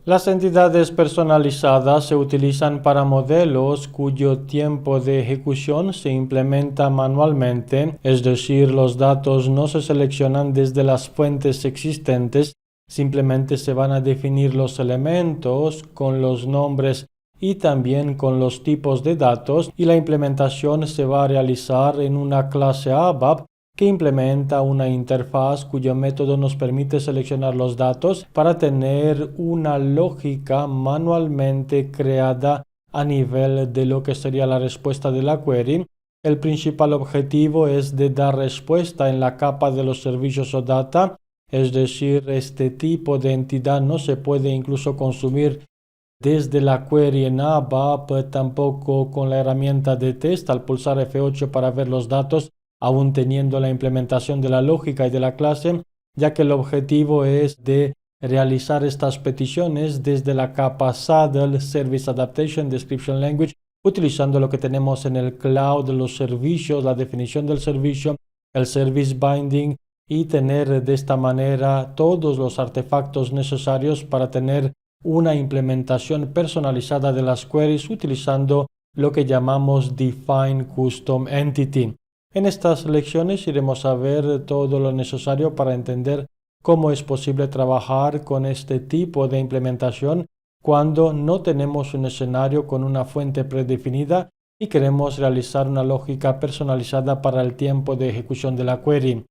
Las entidades personalizadas se utilizan para modelos cuyo tiempo de ejecución se implementa manualmente, es decir, los datos no se seleccionan desde las fuentes existentes, simplemente se van a definir los elementos con los nombres y también con los tipos de datos, y la implementación se va a realizar en una clase ABAP que implementa una interfaz cuyo método nos permite seleccionar los datos para tener una lógica manualmente creada a nivel de lo que sería la respuesta de la query. El principal objetivo es de dar respuesta en la capa de los servicios o data, es decir, este tipo de entidad no se puede incluso consumir desde la query en ABAP, tampoco con la herramienta de test al pulsar F8 para ver los datos, aún teniendo la implementación de la lógica y de la clase, ya que el objetivo es de realizar estas peticiones desde la capa SADL, Service Adaptation Description Language, utilizando lo que tenemos en el cloud, los servicios, la definición del servicio, el service binding, y tener de esta manera todos los artefactos necesarios para tener una implementación personalizada de las queries utilizando lo que llamamos Define Custom Entity. En estas lecciones iremos a ver todo lo necesario para entender cómo es posible trabajar con este tipo de implementación cuando no tenemos un escenario con una fuente predefinida y queremos realizar una lógica personalizada para el tiempo de ejecución de la query.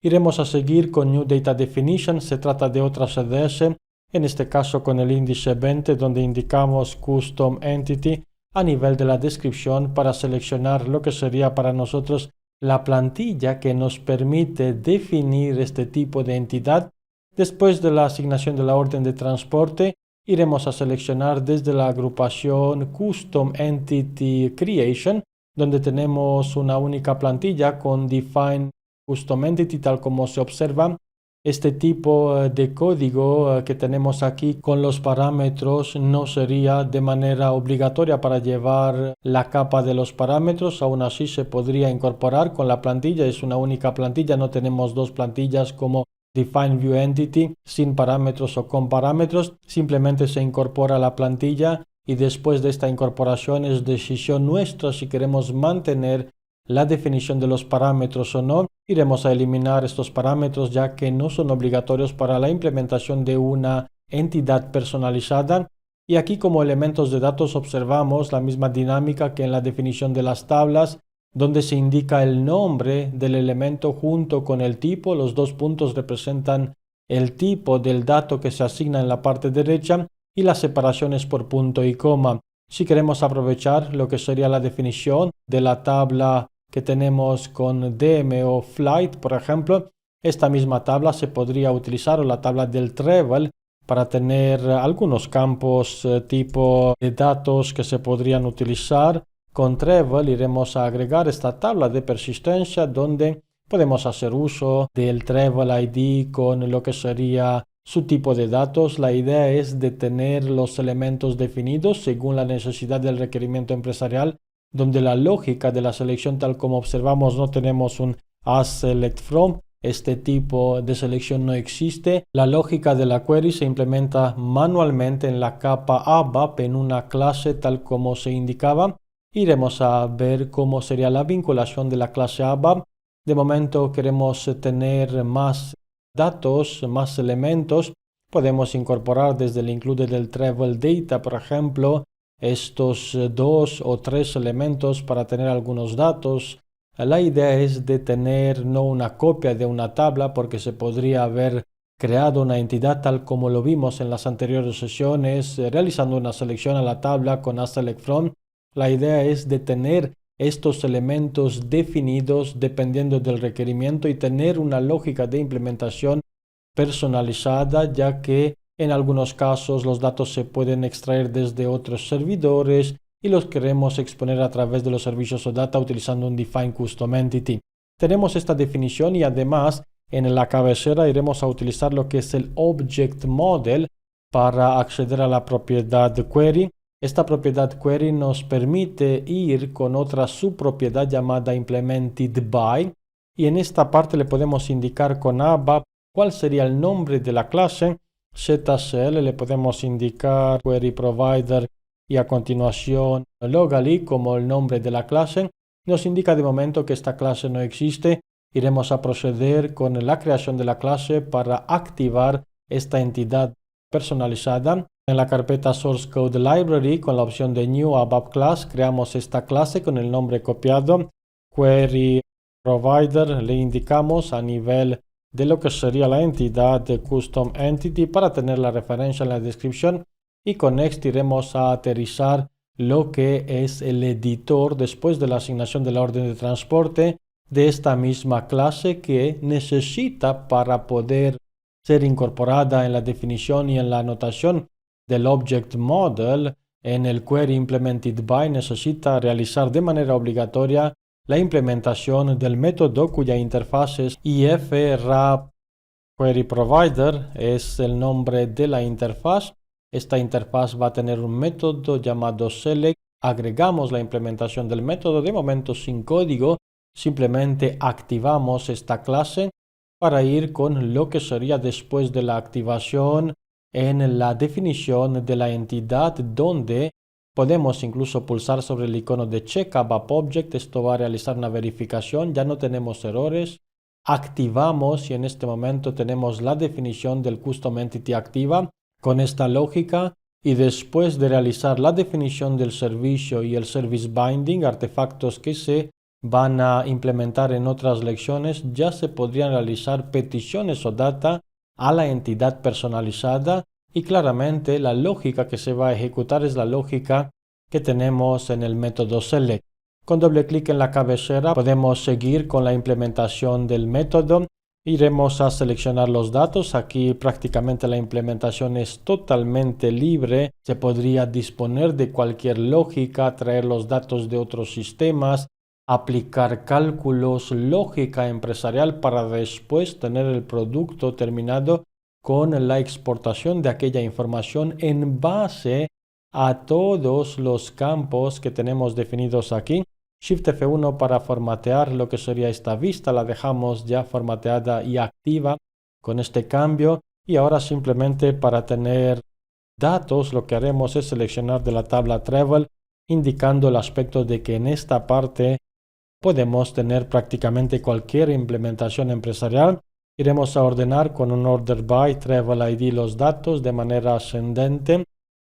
Iremos a seguir con New Data Definition, se trata de otra CDS, en este caso con el índice 20, donde indicamos Custom Entity a nivel de la descripción para seleccionar lo que sería para nosotros la plantilla que nos permite definir este tipo de entidad. Después de la asignación de la orden de transporte, iremos a seleccionar desde la agrupación Custom Entity Creation, donde tenemos una única plantilla con Define Custom Entity, tal como se observa. Este tipo de código que tenemos aquí con los parámetros no sería de manera obligatoria para llevar la capa de los parámetros, aún así se podría incorporar con la plantilla, es una única plantilla, no tenemos dos plantillas como Define View Entity sin parámetros o con parámetros, simplemente se incorpora la plantilla y después de esta incorporación es decisión nuestra si queremos mantener la definición de los parámetros o no. Iremos a eliminar estos parámetros ya que no son obligatorios para la implementación de una entidad personalizada. Y aquí como elementos de datos observamos la misma dinámica que en la definición de las tablas, donde se indica el nombre del elemento junto con el tipo. Los dos puntos representan el tipo del dato que se asigna en la parte derecha y las separaciones por punto y coma. Si queremos aprovechar lo que sería la definición de la tabla que tenemos con DM o Flight, por ejemplo, esta misma tabla se podría utilizar, o la tabla del Travel, para tener algunos campos tipo de datos que se podrían utilizar. Con Travel iremos a agregar esta tabla de persistencia donde podemos hacer uso del Travel ID con lo que sería su tipo de datos. La idea es de tener los elementos definidos según la necesidad del requerimiento empresarial, donde la lógica de la selección, tal como observamos, no tenemos un aSelectFrom. Este tipo de selección no existe. La lógica de la query se implementa manualmente en la capa ABAP en una clase tal como se indicaba. Iremos a ver cómo sería la vinculación de la clase ABAP. De momento queremos tener más datos, más elementos. Podemos incorporar desde el include del Travel Data, por ejemplo, estos 2 o 3 elementos para tener algunos datos. La idea es de tener no una copia de una tabla, porque se podría haber creado una entidad tal como lo vimos en las anteriores sesiones, realizando una selección a la tabla con aSelectFrom. La idea es de tener estos elementos definidos dependiendo del requerimiento y tener una lógica de implementación personalizada, ya que en algunos casos los datos se pueden extraer desde otros servidores y los queremos exponer a través de los servicios o data utilizando un Define Custom Entity. Tenemos esta definición y además en la cabecera iremos a utilizar lo que es el Object Model para acceder a la propiedad query. Esta propiedad query nos permite ir con otra subpropiedad llamada Implemented by, y en esta parte le podemos indicar con ABAP cuál sería el nombre de la clase ZSL le podemos indicar query provider y a continuación locally como el nombre de la clase. Nos indica de momento que esta clase no existe. Iremos a proceder con la creación de la clase para activar esta entidad personalizada. En la carpeta Source Code Library, con la opción de New ABAP Class, creamos esta clase con el nombre copiado. Query Provider le indicamos a nivel de lo que sería la entidad de Custom Entity para tener la referencia en la descripción. Y con Next iremos a aterrizar lo que es el editor después de la asignación de la orden de transporte de esta misma clase que necesita para poder ser incorporada en la definición y en la anotación del Object Model. En el Query Implemented By necesita realizar de manera obligatoria la implementación del método cuya interfaz es ifwrap Query Provider, es el nombre de la interfaz. Esta interfaz va a tener un método llamado select. Agregamos la implementación del método de momento sin código. Simplemente activamos esta clase para ir con lo que sería después de la activación en la definición de la entidad, donde podemos incluso pulsar sobre el icono de Check ABAP Object. Esto va a realizar una verificación. Ya no tenemos errores. Activamos y en este momento tenemos la definición del Custom Entity activa con esta lógica, y después de realizar la definición del servicio y el Service Binding, artefactos que se van a implementar en otras lecciones, ya se podrían realizar peticiones o data a la entidad personalizada, y claramente la lógica que se va a ejecutar es la lógica que tenemos en el método select. Con doble clic en la cabecera podemos seguir con la implementación del método. Iremos a seleccionar los datos. Aquí prácticamente la implementación es totalmente libre. Se podría disponer de cualquier lógica, traer los datos de otros sistemas, aplicar cálculos, lógica empresarial para después tener el producto terminado con la exportación de aquella información en base a todos los campos que tenemos definidos aquí. Shift F1 para formatear lo que sería esta vista, la dejamos ya formateada y activa con este cambio, y ahora simplemente para tener datos lo que haremos es seleccionar de la tabla Travel, indicando el aspecto de que en esta parte podemos tener prácticamente cualquier implementación empresarial. Iremos a ordenar con un Order By Travel ID los datos de manera ascendente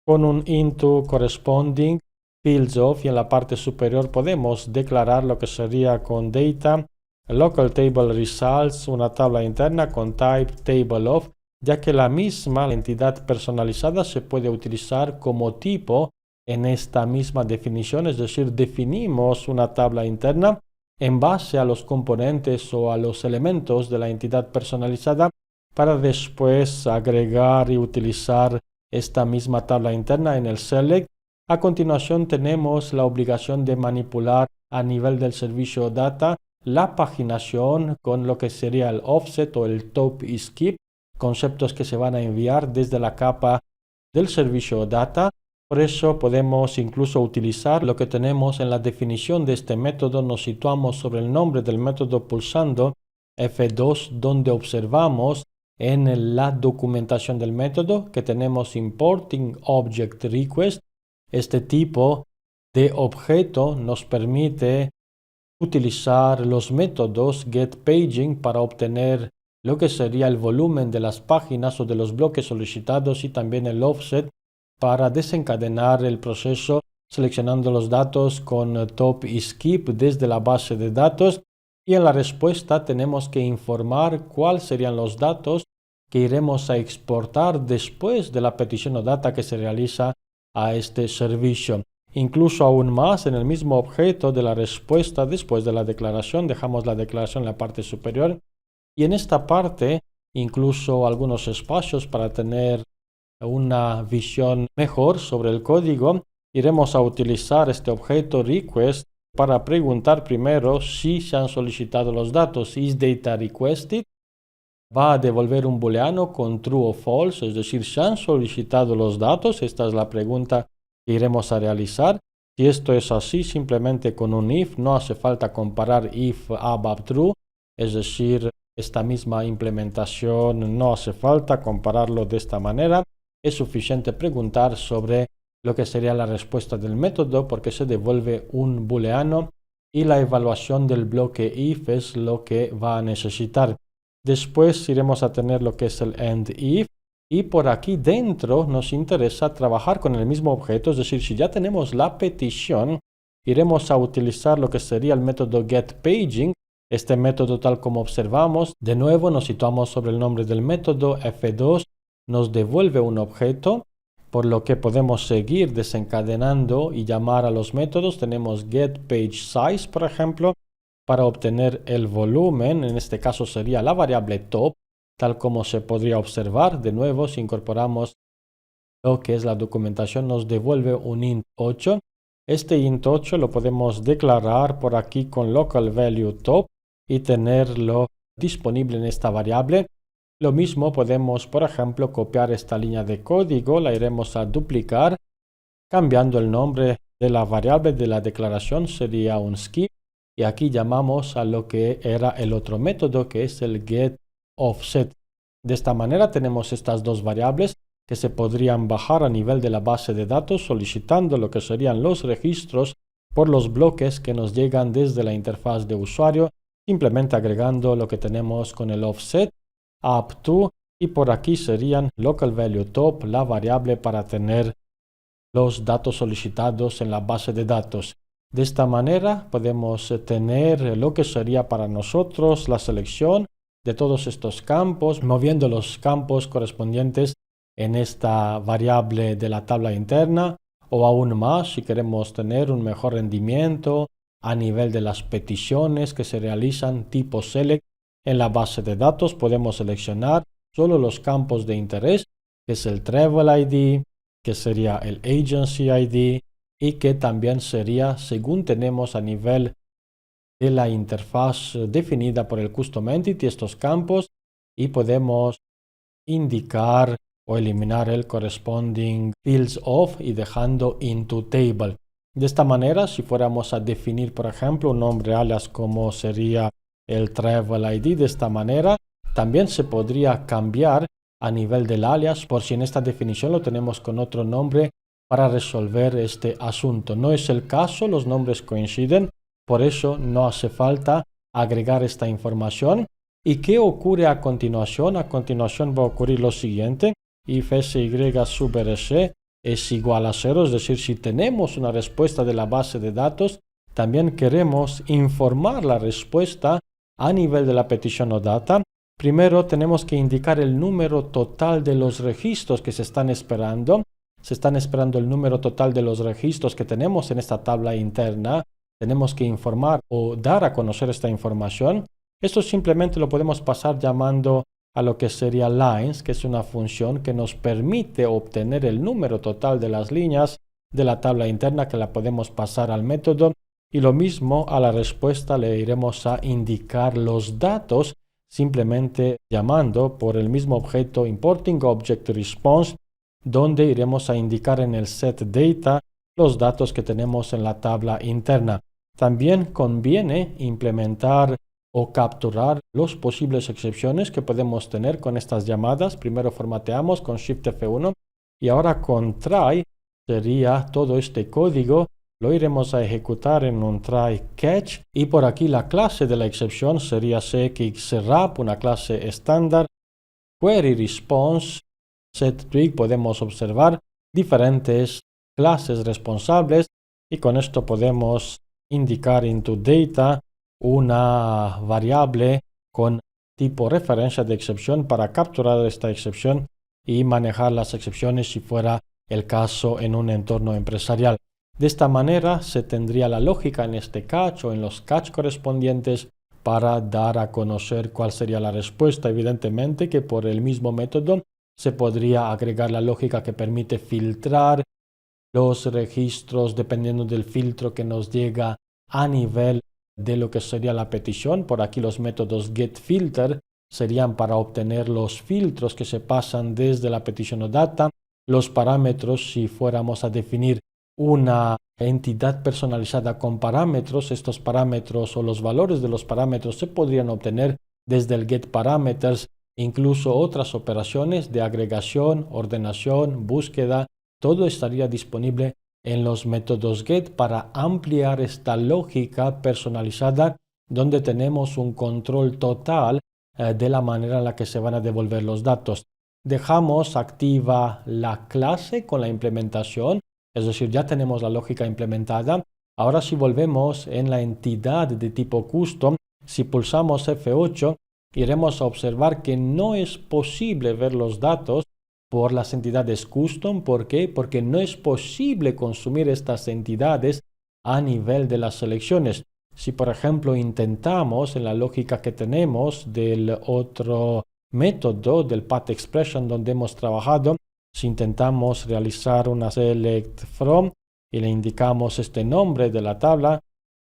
con un into corresponding fields of, y en la parte superior podemos declarar lo que sería con data local table results, una tabla interna con type table of, ya que la misma entidad personalizada se puede utilizar como tipo en esta misma definición, es decir, definimos una tabla interna en base a los componentes o a los elementos de la entidad personalizada para después agregar y utilizar esta misma tabla interna en el select. A continuación tenemos la obligación de manipular a nivel del servicio data la paginación con lo que sería el offset o el top y skip, conceptos que se van a enviar desde la capa del servicio data. Por eso podemos incluso utilizar lo que tenemos en la definición de este método. Nos situamos sobre el nombre del método pulsando F2, donde observamos en la documentación del método que tenemos Importing Object Request. Este tipo de objeto nos permite utilizar los métodos getPaging para obtener lo que sería el volumen de las páginas o de los bloques solicitados, y también el offset para desencadenar el proceso seleccionando los datos con top y skip desde la base de datos. Y en la respuesta tenemos que informar cuáles serían los datos que iremos a exportar después de la petición o data que se realiza a este servicio. Incluso aún más, en el mismo objeto de la respuesta, después de la declaración, dejamos la declaración en la parte superior, y en esta parte incluso algunos espacios para tener una visión mejor sobre el código. Iremos a utilizar este objeto request para preguntar primero si se han solicitado los datos. Is data requested? Va a devolver un booleano con true o false, es decir, se han solicitado los datos. Esta es la pregunta que iremos a realizar. Si esto es así, simplemente con un if, no hace falta comparar if above true, es decir, esta misma implementación no hace falta compararlo de esta manera. Es suficiente preguntar sobre lo que sería la respuesta del método porque se devuelve un booleano y la evaluación del bloque if es lo que va a necesitar. Después iremos a tener lo que es el end if y por aquí dentro nos interesa trabajar con el mismo objeto, es decir, si ya tenemos la petición, iremos a utilizar lo que sería el método getPaging. Este método, tal como observamos, de nuevo nos situamos sobre el nombre del método, f2 nos devuelve un objeto, por lo que podemos seguir desencadenando y llamar a los métodos. Tenemos getPageSize, por ejemplo, para obtener el volumen, en este caso sería la variable top, tal como se podría observar. De nuevo, si incorporamos lo que es la documentación, nos devuelve un int 8. Este int 8 lo podemos declarar por aquí con local value top y tenerlo disponible en esta variable. Lo mismo podemos, por ejemplo, copiar esta línea de código, la iremos a duplicar, cambiando el nombre de la variable de la declaración, sería un skip, y aquí llamamos a lo que era el otro método, que es el getOffset. De esta manera tenemos estas dos variables que se podrían bajar a nivel de la base de datos solicitando lo que serían los registros por los bloques que nos llegan desde la interfaz de usuario, simplemente agregando lo que tenemos con el offset, up2, y por aquí serían local value top, la variable para tener los datos solicitados en la base de datos. De esta manera podemos tener lo que sería para nosotros la selección de todos estos campos, moviendo los campos correspondientes en esta variable de la tabla interna, o aún más si queremos tener un mejor rendimiento a nivel de las peticiones que se realizan tipo select en la base de datos, podemos seleccionar solo los campos de interés, que es el travel ID, que sería el agency ID y que también sería según tenemos a nivel de la interfaz definida por el custom entity estos campos, y podemos indicar o eliminar el corresponding fields of y dejando into table. De esta manera, si fuéramos a definir, por ejemplo, un nombre alias como sería el travel ID, de esta manera también se podría cambiar a nivel del alias por si en esta definición lo tenemos con otro nombre para resolver este asunto. No es el caso, los nombres coinciden, por eso no hace falta agregar esta información. ¿Y qué ocurre a continuación? A continuación va a ocurrir lo siguiente: if sy sub rs es igual a 0, es decir, si tenemos una respuesta de la base de datos, también queremos informar la respuesta a nivel de la petición o data. Primero tenemos que indicar el número total de los registros que se están esperando. Se están esperando el número total de los registros que tenemos en esta tabla interna. Tenemos que informar o dar a conocer esta información. Esto simplemente lo podemos pasar llamando a lo que sería lines, que es una función que nos permite obtener el número total de las líneas de la tabla interna, que la podemos pasar al método, y lo mismo a la respuesta le iremos a indicar los datos simplemente llamando por el mismo objeto importing object response, donde iremos a indicar en el set data los datos que tenemos en la tabla interna. También conviene implementar o capturar los posibles excepciones que podemos tener con estas llamadas. Primero formateamos con Shift F1 y ahora con try sería todo este código. Lo iremos a ejecutar en un try catch y por aquí la clase de la excepción sería cxwrap, una clase estándar. Query response setTrigger, podemos observar diferentes clases responsables y con esto podemos indicar into data una variable con tipo referencia de excepción para capturar esta excepción y manejar las excepciones si fuera el caso en un entorno empresarial. De esta manera se tendría la lógica en este catch o en los catch correspondientes para dar a conocer cuál sería la respuesta. Evidentemente que por el mismo método se podría agregar la lógica que permite filtrar los registros dependiendo del filtro que nos llega a nivel de lo que sería la petición. Por aquí los métodos getFilter serían para obtener los filtros que se pasan desde la petición o data. Los parámetros, si fuéramos a definir una entidad personalizada con parámetros, estos parámetros o los valores de los parámetros se podrían obtener desde el getParameters, incluso otras operaciones de agregación, ordenación, búsqueda, todo estaría disponible en los métodos get para ampliar esta lógica personalizada donde tenemos un control total de la manera en la que se van a devolver los datos. Dejamos activa la clase con la implementación, es decir, ya tenemos la lógica implementada. Ahora si volvemos en la entidad de tipo custom, si pulsamos F8, iremos a observar que no es posible ver los datos por las entidades custom. ¿Por qué? Porque no es posible consumir estas entidades a nivel de las selecciones. Si por ejemplo intentamos en la lógica que tenemos del otro método del path expression donde hemos trabajado, si intentamos realizar una select from y le indicamos este nombre de la tabla,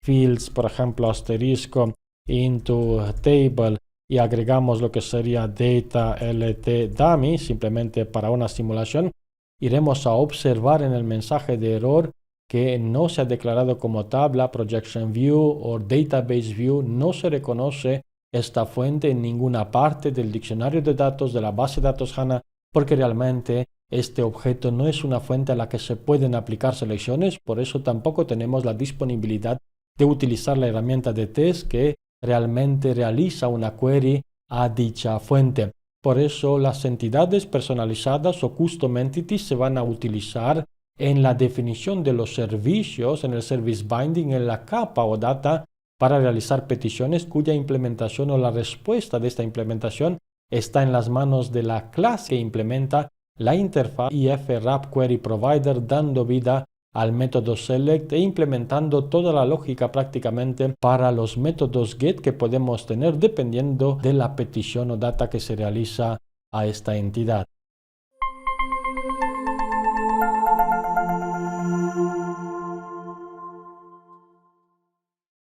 fields, por ejemplo, asterisco into table, y agregamos lo que sería data lt dummy simplemente para una simulación, iremos a observar en el mensaje de error que no se ha declarado como tabla, projection view o database view. No se reconoce esta fuente en ninguna parte del diccionario de datos de la base de datos HANA, porque realmente este objeto no es una fuente a la que se pueden aplicar selecciones. Por eso tampoco tenemos la disponibilidad de utilizar la herramienta de test que realmente realiza una query a dicha fuente. Por eso las entidades personalizadas o custom entities se van a utilizar en la definición de los servicios, en el service binding, en la capa o data, para realizar peticiones cuya implementación o la respuesta de esta implementación está en las manos de la clase que implementa la interfaz IFWrapQueryProvider, dando vida al método select e implementando toda la lógica prácticamente para los métodos get que podemos tener dependiendo de la petición o data que se realiza a esta entidad.